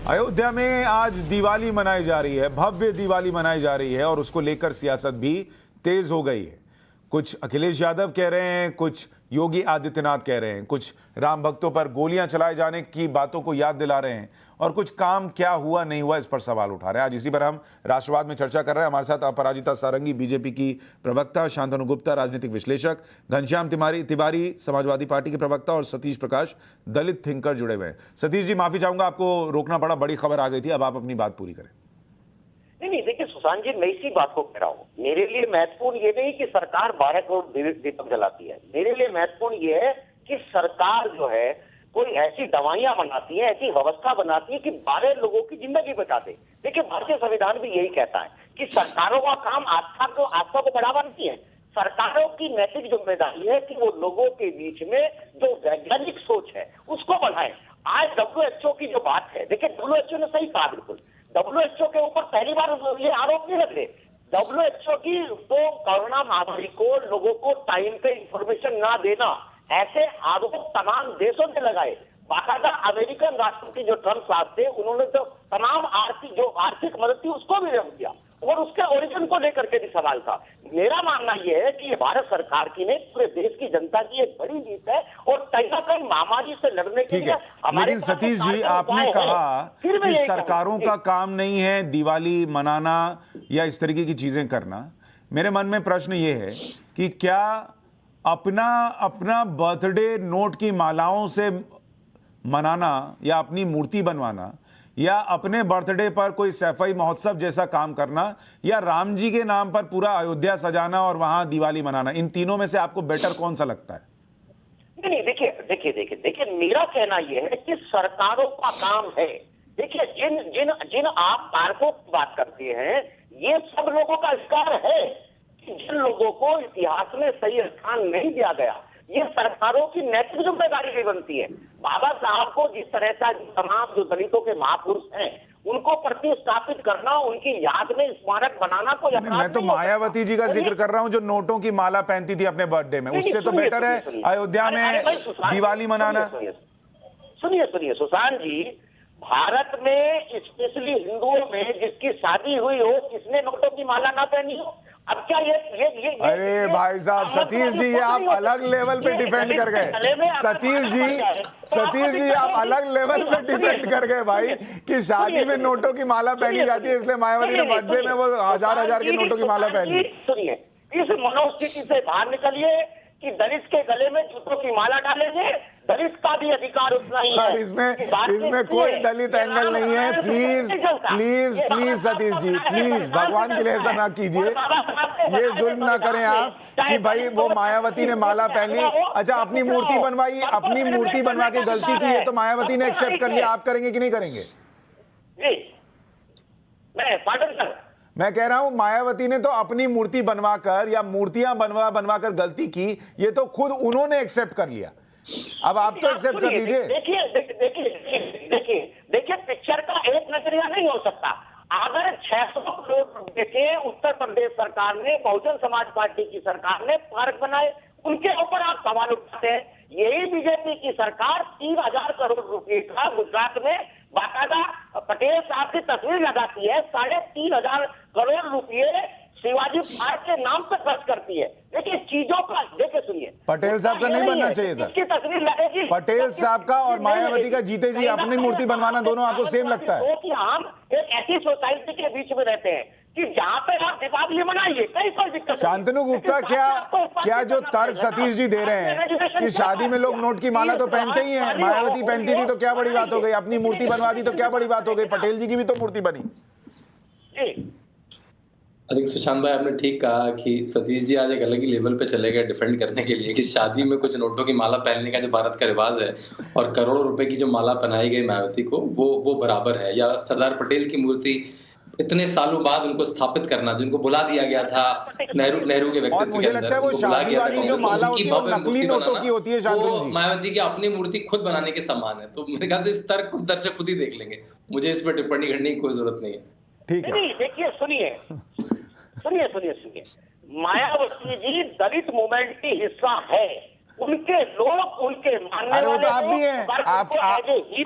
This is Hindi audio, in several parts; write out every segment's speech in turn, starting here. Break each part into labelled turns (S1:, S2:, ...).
S1: अयोध्या में आज दिवाली मनाई जा रही है, भव्य दिवाली मनाई जा रही है और उसको लेकर सियासत भी तेज हो गई है। कुछ अखिलेश यादव कह रहे हैं, कुछ योगी आदित्यनाथ कह रहे हैं, कुछ राम भक्तों पर गोलियां चलाए जाने की बातों को याद दिला रहे हैं और कुछ काम क्या हुआ नहीं हुआ इस पर सवाल उठा रहे हैं। आज इसी पर हम राष्ट्रवाद में चर्चा कर रहे हैं। हमारे साथ अपराजिता सारंगी, बीजेपी की प्रवक्ता, शांतनु गुप्ता, राजनीतिक विश्लेषक, घनश्याम तिवारी, समाजवादी पार्टी के प्रवक्ता और सतीश प्रकाश, दलित थिंकर जुड़े हुए हैं। सतीश जी, माफी चाहूंगा, आपको रोकना पड़ा, बड़ी खबर आ गई थी, अब आप अपनी बात पूरी करें।
S2: नहीं, देखिए सुशांत जी, मैं इसी बात को कह रहा हूँ। मेरे लिए महत्वपूर्ण ये नहीं कि सरकार 12 करोड़ दीपक जलाती है। मेरे लिए महत्वपूर्ण ये है कि सरकार जो है कोई ऐसी दवाइयां बनाती है, ऐसी व्यवस्था बनाती है कि 12 लोगों की जिंदगी बचा दे। देखिए, भारतीय संविधान भी यही कहता है कि सरकारों का काम आस्था को बढ़ावा नहीं है। सरकारों की नैतिक जिम्मेदारी है कि वो लोगों के बीच में जो वैज्ञानिक सोच है उसको बढ़ाएं। आज WHO की जो बात है, देखिए WHO ने सही कहा, बिल्कुल WHO के ऊपर पहली बार ये आरोप नहीं लग रहे। WHO की तो कोरोना महामारी को लोगों को टाइम पे इंफॉर्मेशन ना देना, ऐसे आरोप तमाम देशों ने लगाए। बाकायदा अमेरिकन राष्ट्रपति जो ट्रंप साहब थे, उन्होंने तो तमाम आर्थिक मदद थी उसको भी रोक दिया और उसके ओरिजिन को लेकर के भी सवाल था। मेरा मानना यह है कि ये भारत सरकार की नहीं, पूरे देश की जनता की एक बड़ी जीत है और कहीं ना कहीं महामारी से लड़ने के लिए हमारे।
S1: लेकिन सतीश जी, आपने कहा कि सरकारों का काम नहीं है दिवाली मनाना या इस तरीके की चीजें करना। मेरे मन में प्रश्न ये है कि क्या अपना बर्थडे नोट की मालाओं से मनाना या अपनी मूर्ति बनवाना या अपने बर्थडे पर कोई सैफई महोत्सव जैसा काम करना या राम जी के नाम पर पूरा अयोध्या सजाना और वहां दिवाली मनाना, इन तीनों में से आपको बेटर कौन सा लगता है?
S2: नहीं, देखिए मेरा कहना यह है कि सरकारों का काम है। देखिए, जिन आप कारकों की बात करते हैं, ये सब लोगों का अधिकार है कि जिन लोगों को इतिहास में सही स्थान नहीं दिया गया, ये सरकारों की नैतिक जिम्मेदारी भी बनती है। बाबा साहब को जिस तरह से तमाम जो दलितों के महापुरुष हैं उनको प्रतिस्थापित करना, उनकी याद में स्मारक बनाना को
S1: मैं तो मायावती जी का जिक्र कर रहा हूं जो नोटों की माला पहनती थी अपने बर्थडे में, उससे तो बेटर है अयोध्या में दिवाली मनाना।
S2: सुनिए सुशांत जी, भारत में स्पेशली हिंदुओं में जिसकी शादी हुई हो, किसने नोटों की माला ना पहनी हो? अब क्या ये
S1: अरे भाई साहब, सतीश जी, ये आप अलग लेवल पे डिफेंड कर गए। सतीश जी आप अलग लेवल पे डिफेंड कर गए भाई, कि शादी में नोटों की माला पहनी जाती है इसलिए मायावती ने बर्थडे में वो हजार की नोटों की माला पहनी।
S2: सुनिए, इस मनोस्थिति से बाहर निकलिए कि दलित के गले में जूतों की माला डालेंगे। दलित का भी अधिकार उतना ही है।
S1: इसमें कोई दलित एंगल नहीं है। प्लीज सतीश जी, प्लीज भगवान के लिए ऐसा ना कीजिए, ये जुल्म ना करें आप कि भाई वो मायावती ने माला पहनी, अच्छा अपनी मूर्ति बनवाई, अपनी मूर्ति बनवा के गलती की है तो मायावती ने एक्सेप्ट कर लिया, आप करेंगे कि नहीं करेंगे? मैं कह रहा हूं मायावती ने तो अपनी मूर्ति बनवाकर या मूर्तियां बनवाकर गलती की, ये तो खुद उन्होंने एक्सेप्ट कर लिया, अब आप तो एक्सेप्ट कर लीजिए।
S2: देखिए पिक्चर का एक नजरिया नहीं हो सकता। अगर 600 करोड़ रुपए के उत्तर प्रदेश सरकार ने, बहुजन समाज पार्टी की सरकार ने पार्क बनाए, उनके ऊपर आप सवाल उठाते हैं। यही बीजेपी की सरकार 3000 करोड़ रुपए का गुजरात में बाकायदा पटेल साहब की तस्वीर लगाती है, 3500 करोड़ रुपए शिवाजी पार्क के नाम पर खर्च करती है। देखिए चीजों का, देखिए सुनिए,
S1: पटेल साहब का नहीं बनना चाहिए था,
S2: तस्वीर लगेगी
S1: पटेल साहब का और मायावती का जीते जी अपनी मूर्ति बनवाना, दोनों आपको सेम लगता है?
S2: कि हम एक ऐसी सोसाइटी के बीच में रहते हैं कि जहाँ पे आप दीपावली मनाइए, कहीं कोई दिक्कत नहीं।
S1: शांतनु गुप्ता, क्या जो तर्क सतीश जी दे रहे हैं कि शादी में लोग नोट की माला तो पहनते ही हैं, मायावती पहनती थी तो क्या बड़ी बात हो गई, अपनी मूर्ति बनवा दी तो क्या बड़ी बात हो गई, पटेल जी की भी तो मूर्ति बनी।
S3: अधिक सुशांत भाई, आपने ठीक कहा कि सतीश जी आज एक अलग ही लेवल पे चले गए डिफेंड करने के लिए कि शादी में कुछ नोटों की माला पहनने का जो भारत का रिवाज है और करोड़ों रुपए की जो माला पहनाई गई मायावती को, वो बराबर है। या सरदार पटेल की मूर्ति इतने सालों बाद उनको स्थापित करना, जिनको बुला दिया गया था नेहरू के व्यक्तित्व के अंदर, वो शादी वाली जो माला होती है नकली नोटों की होती है, वो मायावती की अपनी मूर्ति खुद बनाने के समान है। तो मेरे ख्याल से इस तर्क को दर्शक खुद ही देख लेंगे, मुझे इस पर टिप्पणी करने की कोई जरूरत नहीं है।
S1: ठीक है,
S2: देखिए सुनिए, मायावती जी दलित मूवमेंट की हिस्सा है। उनके लोग, उनके मानने
S1: अरे वो तो आप
S2: वाले
S1: भी हैं,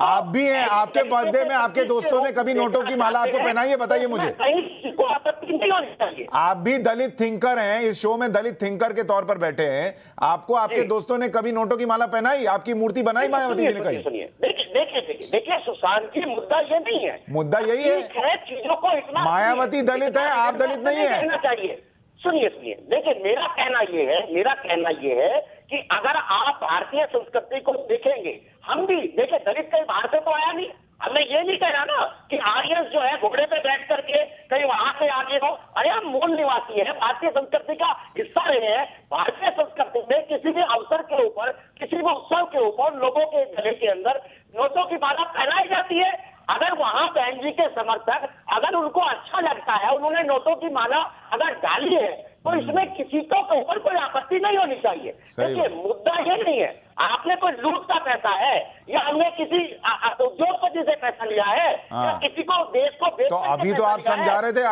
S1: आप भी हैं। आपके बर्थडे में आपके दोस्तों ने कभी नोटों की माला आपको पहनाई है? बताइए मुझे।
S2: कहीं किसी को आपत्ति नहीं होनी चाहिए।
S1: आप भी दलित थिंकर हैं, इस शो में दलित थिंकर के तौर पर बैठे हैं। आपको आपके दोस्तों ने कभी नोटों की माला पहनाई? आपकी मूर्ति बनाई मायावती जी ने कहीं?
S2: सुनिए, देखिए सुशांत जी, मुद्दा ये नहीं है,
S1: मुद्दा यही है,
S2: ठीक है, चीजों को इतना
S1: मायावती दलित है, आप दलित नहीं है।
S2: कहना चाहिए। सुनिए, देखिए मेरा कहना ये है कि अगर आप भारतीय संस्कृति को देखेंगे, हम भी देखिए, दलित कहीं बाहर से तो आया नहीं। हमें ये नहीं कहना ना कि आर्यन जो है घोड़े पे बैठ करके कहीं वहां से आगे हो। अरे हम मूल निवासी है, भारतीय संस्कृति का हिस्सा रहे हैं। भारतीय संस्कृति में किसी भी अवसर के ऊपर, किसी भी उत्सव के ऊपर लोगों के गले के अंदर नोटों की माला पहनाई जाती है। अगर वहां बहन जी के समर्थक, अगर उनको अच्छा लगता है, उन्होंने नोटों की माला अगर डाली है, तो इसमें किसी को ऊपर कोई आपत्ति नहीं होनी चाहिए। देखिए मुद्दा ये नहीं है आपने कोई लूट का पैसा है, या हमने किसी उद्योगपति से पैसा लिया है, या किसी को देश को
S1: तो अभी तो आप समझा रहे थे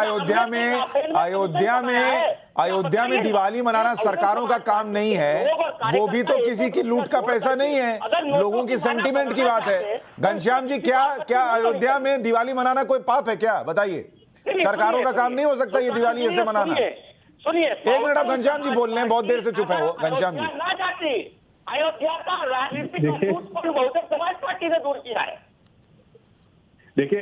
S1: अयोध्या में दिवाली मनाना सरकारों का काम नहीं है, वो भी तो किसी की लूट का पैसा नहीं है, लोगों की सेंटीमेंट की बात है। घनश्याम जी, क्या अयोध्या में दिवाली मनाना कोई पाप है क्या? बताइए। सरकारों का काम नहीं हो सकता ये दिवाली ऐसे मनाना?
S2: सुनिए,
S1: एक मिनट, आप घनश्याम जी बोल रहे हैं, बहुत देर से चुप है वो। घनश्याम जी,
S2: ना जाती अयोध्या का राजनीतिक बहुजन समाज पार्टी ने दूर किया है।
S4: देखिए